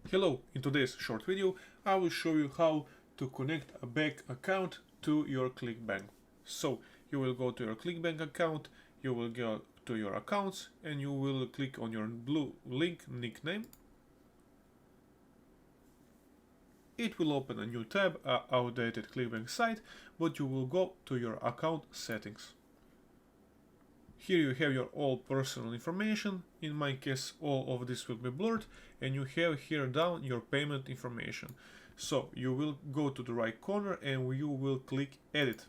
Hello, in today's short video I will show you how to connect a bank account to your Clickbank. So you will go to your Clickbank account, you will go to your accounts and you will click on your blue link nickname. It will open a new tab, outdated Clickbank site, but you will go to your account settings. Here you have your all personal information. In my case, all of this will be blurred, and you have here down your payment information. So you will go to the right corner and you will click edit.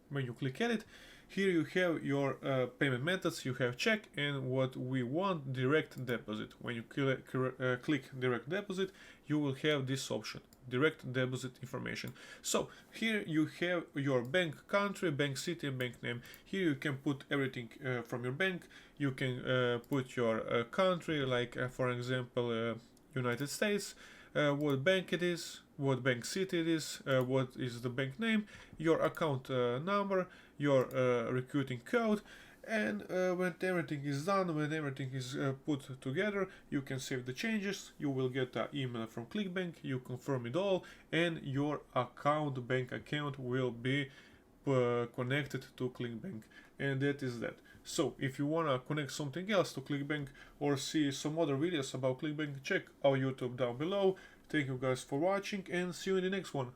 When you click edit, here you have your payment methods. You have check and what we want, direct deposit. When you click direct deposit, you will have this option, direct deposit information. So here you have your bank country, bank city, and bank name. Here you can put everything from your bank. You can put your country, like for example United States, what bank it is, what bank city it is, what is the bank name, your account number, your recruiting code, and when everything is done, when everything is put together, you can save the changes. You will get an email from Clickbank, you confirm it all, and your bank account will be connected to Clickbank, and that is that. So if you wanna connect something else to Clickbank or see some other videos about Clickbank, check our YouTube down below. Thank you guys for watching and see you in the next one.